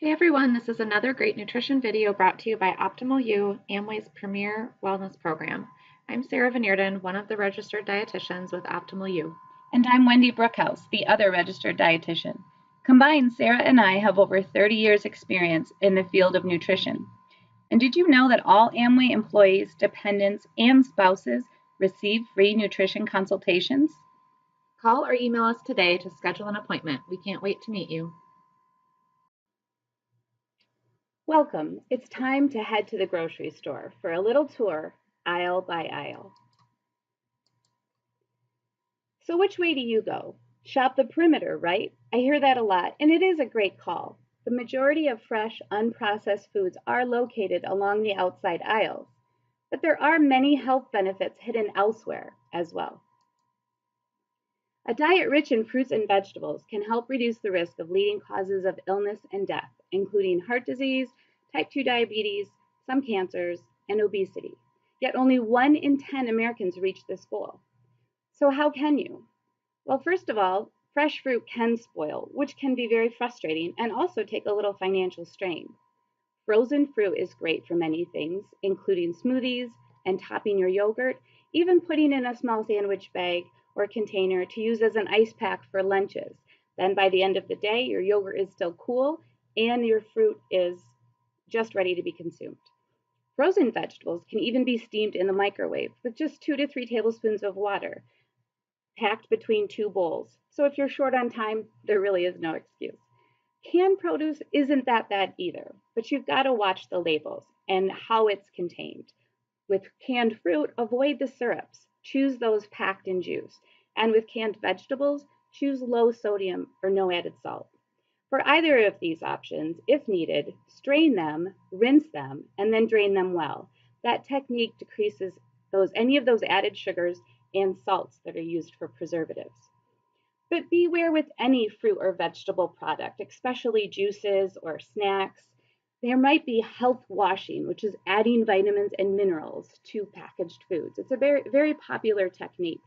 Hey everyone, this is another great nutrition video brought to you by Optimal You, Amway's premier wellness program. I'm Sarah Vanierden, one of the registered dietitians with Optimal You. And I'm Wendy Brookhouse, the other registered dietitian. Combined, Sarah and I have over 30 years experience in the field of nutrition. And did you know that all Amway employees, dependents, and spouses receive free nutrition consultations? Call or email us today to schedule an appointment. We can't wait to meet you. Welcome. It's time to head to the grocery store for a little tour, aisle by aisle. So which way do you go? Shop the perimeter, right? I hear that a lot, and it is a great call. The majority of fresh, unprocessed foods are located along the outside aisles, but there are many health benefits hidden elsewhere as well. A diet rich in fruits and vegetables can help reduce the risk of leading causes of illness and death, including heart disease, type 2 diabetes, some cancers, and obesity. Yet only 1 in 10 Americans reach this goal. So how can you? Well, first of all, fresh fruit can spoil, which can be very frustrating and also take a little financial strain. Frozen fruit is great for many things, including smoothies and topping your yogurt, even putting in a small sandwich bag or container to use as an ice pack for lunches. Then by the end of the day, your yogurt is still cool and your fruit is just ready to be consumed. Frozen vegetables can even be steamed in the microwave with just 2 to 3 tablespoons of water, packed between 2 bowls. So if you're short on time, there really is no excuse. Canned produce isn't that bad either, but you've got to watch the labels and how it's contained. With canned fruit, avoid the syrups. Choose those packed in juice. And with canned vegetables, choose low sodium or no added salt. For either of these options, if needed, strain them, rinse them, and then drain them well. That technique decreases any of those added sugars and salts that are used for preservatives. But beware with any fruit or vegetable product, especially juices or snacks. There might be health washing, which is adding vitamins and minerals to packaged foods. It's a very, very popular technique.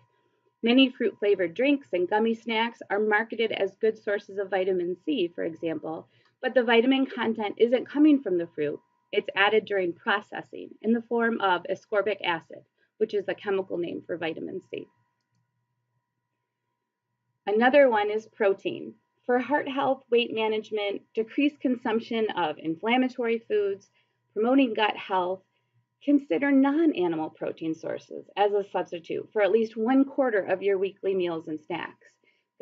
Many fruit flavored drinks and gummy snacks are marketed as good sources of vitamin C, for example, but the vitamin content isn't coming from the fruit. It's added during processing in the form of ascorbic acid, which is the chemical name for vitamin C. Another one is protein. For heart health, weight management, decreased consumption of inflammatory foods, promoting gut health, consider non-animal protein sources as a substitute for at least 1/4 of your weekly meals and snacks.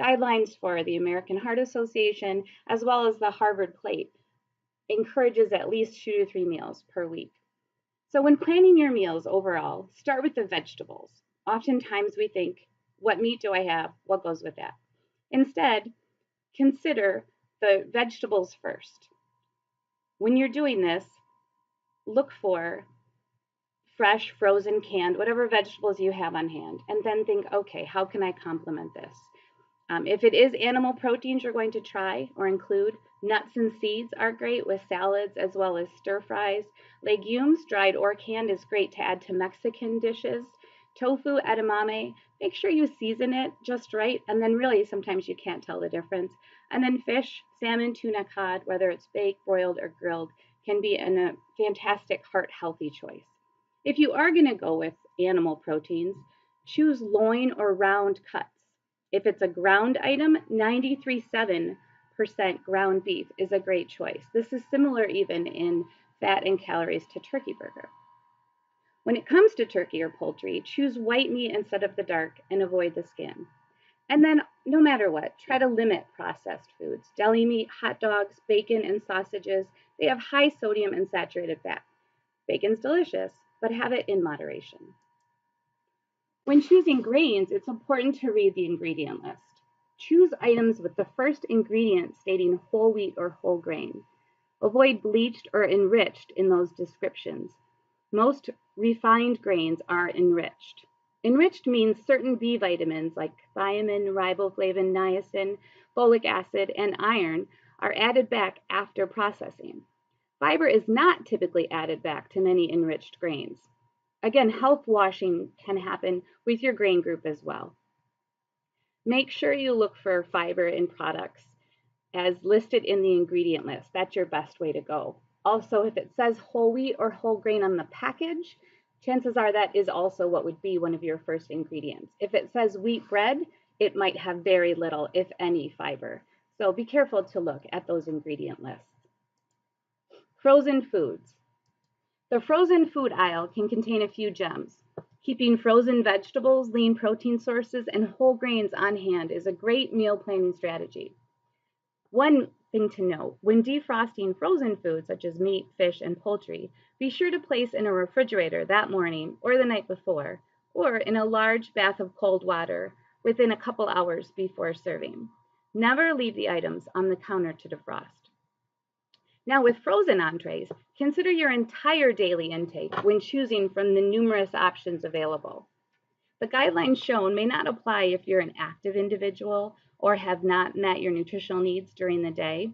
Guidelines for the American Heart Association, as well as the Harvard Plate, encourages at least 2 to 3 meals per week. So when planning your meals overall, start with the vegetables. Oftentimes we think, what meat do I have? What goes with that? Instead, consider the vegetables first. When you're doing this, look for fresh, frozen, canned, whatever vegetables you have on hand, and then think, okay, how can I complement this? If it is animal proteins you're going to try or include, nuts and seeds are great with salads as well as stir fries. Legumes, dried or canned, is great to add to Mexican dishes. Tofu, edamame, make sure you season it just right, and then really sometimes you can't tell the difference. And then fish, salmon, tuna, cod, whether it's baked, broiled, or grilled, can be a fantastic heart-healthy choice. If you are going to go with animal proteins, choose loin or round cuts. If it's a ground item, 93.7% ground beef is a great choice. This is similar even in fat and calories to turkey burger. When it comes to turkey or poultry, choose white meat instead of the dark and avoid the skin. And then, no matter what, try to limit processed foods. Deli meat, hot dogs, bacon, and sausages, they have high sodium and saturated fat. Bacon's delicious, but have it in moderation. When choosing grains, it's important to read the ingredient list. Choose items with the first ingredient stating whole wheat or whole grain. Avoid bleached or enriched in those descriptions. Most refined grains are enriched. Enriched means certain B vitamins like thiamine, riboflavin, niacin, folic acid, and iron are added back after processing. Fiber is not typically added back to many enriched grains. Again, health washing can happen with your grain group as well. Make sure you look for fiber in products as listed in the ingredient list. That's your best way to go. Also, if it says whole wheat or whole grain on the package, chances are that is also what would be one of your first ingredients. If it says wheat bread, it might have very little, if any, fiber. So be careful to look at those ingredient lists. Frozen foods. The frozen food aisle can contain a few gems. Keeping frozen vegetables, lean protein sources, and whole grains on hand is a great meal planning strategy. One thing to note, when defrosting frozen foods such as meat, fish, and poultry, be sure to place in a refrigerator that morning or the night before, or in a large bath of cold water within a couple hours before serving. Never leave the items on the counter to defrost. Now, with frozen entrees, consider your entire daily intake when choosing from the numerous options available. The guidelines shown may not apply if you're an active individual or have not met your nutritional needs during the day.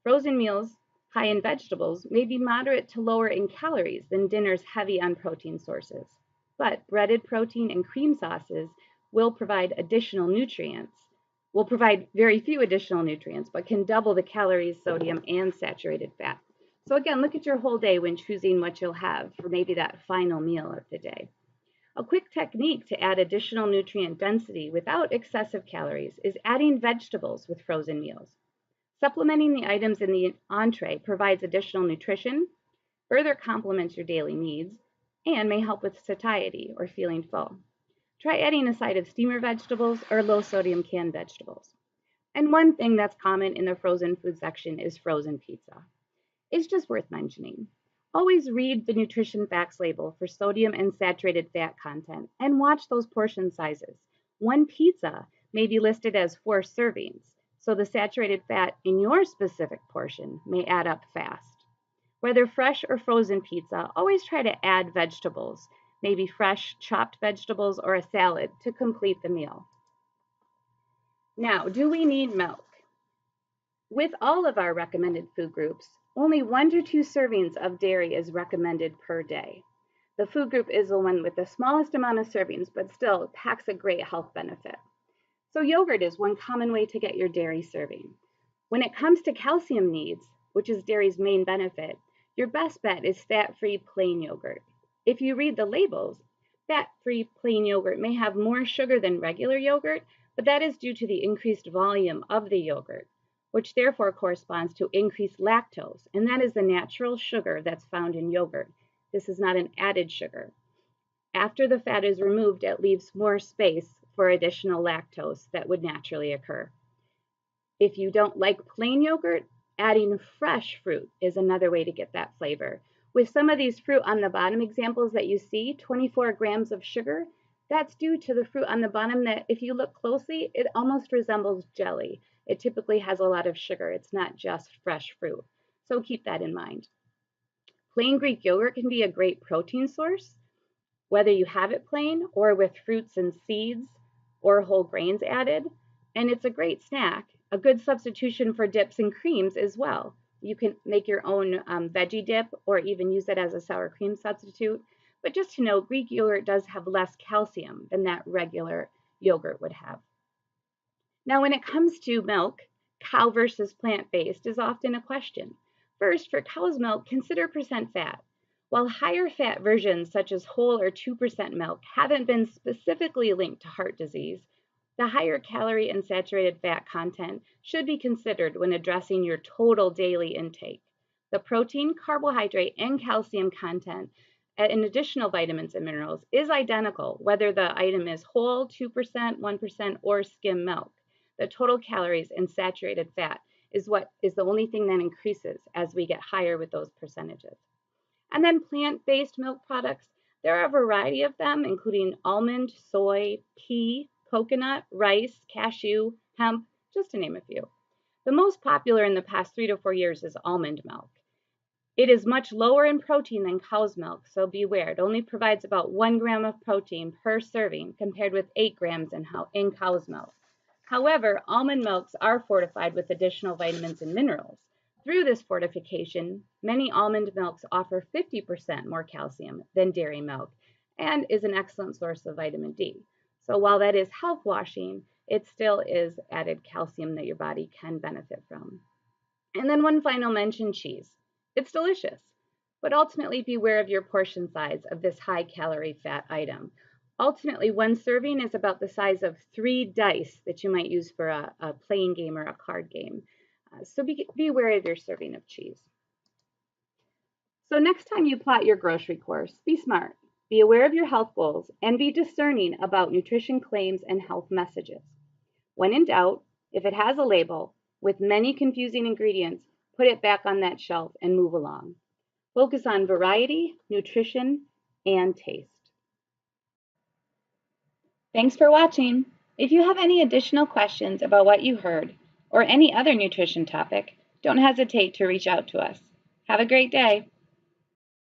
Frozen meals high in vegetables may be moderate to lower in calories than dinners heavy on protein sources. But breaded protein and cream sauces will provide additional nutrients. Will provide very few additional nutrients, but can double the calories, sodium, and saturated fat. So again, look at your whole day when choosing what you'll have for maybe that final meal of the day. A quick technique to add additional nutrient density without excessive calories is adding vegetables with frozen meals. Supplementing the items in the entree provides additional nutrition, further complements your daily needs, and may help with satiety or feeling full. Try adding a side of steamer vegetables or low-sodium canned vegetables. And one thing that's common in the frozen food section is frozen pizza. It's just worth mentioning. Always read the nutrition facts label for sodium and saturated fat content and watch those portion sizes. One pizza may be listed as 4 servings, so the saturated fat in your specific portion may add up fast. Whether fresh or frozen pizza, always try to add vegetables, maybe fresh chopped vegetables or a salad to complete the meal. Now, do we need milk? With all of our recommended food groups, only 1 to 2 servings of dairy is recommended per day. The food group is the one with the smallest amount of servings, but still packs a great health benefit. So yogurt is one common way to get your dairy serving. When it comes to calcium needs, which is dairy's main benefit, your best bet is fat-free plain yogurt. If you read the labels, fat-free plain yogurt may have more sugar than regular yogurt, but that is due to the increased volume of the yogurt, which therefore corresponds to increased lactose, and that is the natural sugar that's found in yogurt. This is not an added sugar. After the fat is removed, it leaves more space for additional lactose that would naturally occur. If you don't like plain yogurt, adding fresh fruit is another way to get that flavor. With some of these fruit on the bottom examples that you see, 24 grams of sugar, that's due to the fruit on the bottom that if you look closely, it almost resembles jelly. It typically has a lot of sugar. It's not just fresh fruit. So keep that in mind. Plain Greek yogurt can be a great protein source, whether you have it plain or with fruits and seeds or whole grains added. And it's a great snack, a good substitution for dips and creams as well. You can make your own veggie dip or even use it as a sour cream substitute. But just to know, Greek yogurt does have less calcium than that regular yogurt would have. Now, when it comes to milk, cow versus plant-based is often a question. First, for cow's milk, consider percent fat. While higher fat versions such as whole or 2% milk haven't been specifically linked to heart disease, the higher calorie and saturated fat content should be considered when addressing your total daily intake. The protein, carbohydrate, and calcium content and additional vitamins and minerals is identical whether the item is whole, 2%, 1%, or skim milk. The total calories and saturated fat is what is the only thing that increases as we get higher with those percentages. And then plant-based milk products, there are a variety of them, including almond, soy, pea, coconut, rice, cashew, hemp, just to name a few. The most popular in the past 3 to 4 years is almond milk. It is much lower in protein than cow's milk, so beware. It only provides about 1 gram of protein per serving compared with 8 grams in cow's milk. However, almond milks are fortified with additional vitamins and minerals. Through this fortification, many almond milks offer 50% more calcium than dairy milk and is an excellent source of vitamin D. So while that is health washing, it still is added calcium that your body can benefit from. And then one final mention, cheese. It's delicious, but ultimately beware of your portion size of this high calorie fat item. Ultimately, one serving is about the size of 3 dice that you might use for a playing game or a card game. So be wary of your serving of cheese. So next time you plot your grocery course, be smart, be aware of your health goals, and be discerning about nutrition claims and health messages. When in doubt, if it has a label with many confusing ingredients, put it back on that shelf and move along. Focus on variety, nutrition, and taste. Thanks for watching. If you have any additional questions about what you heard or any other nutrition topic, don't hesitate to reach out to us. Have a great day.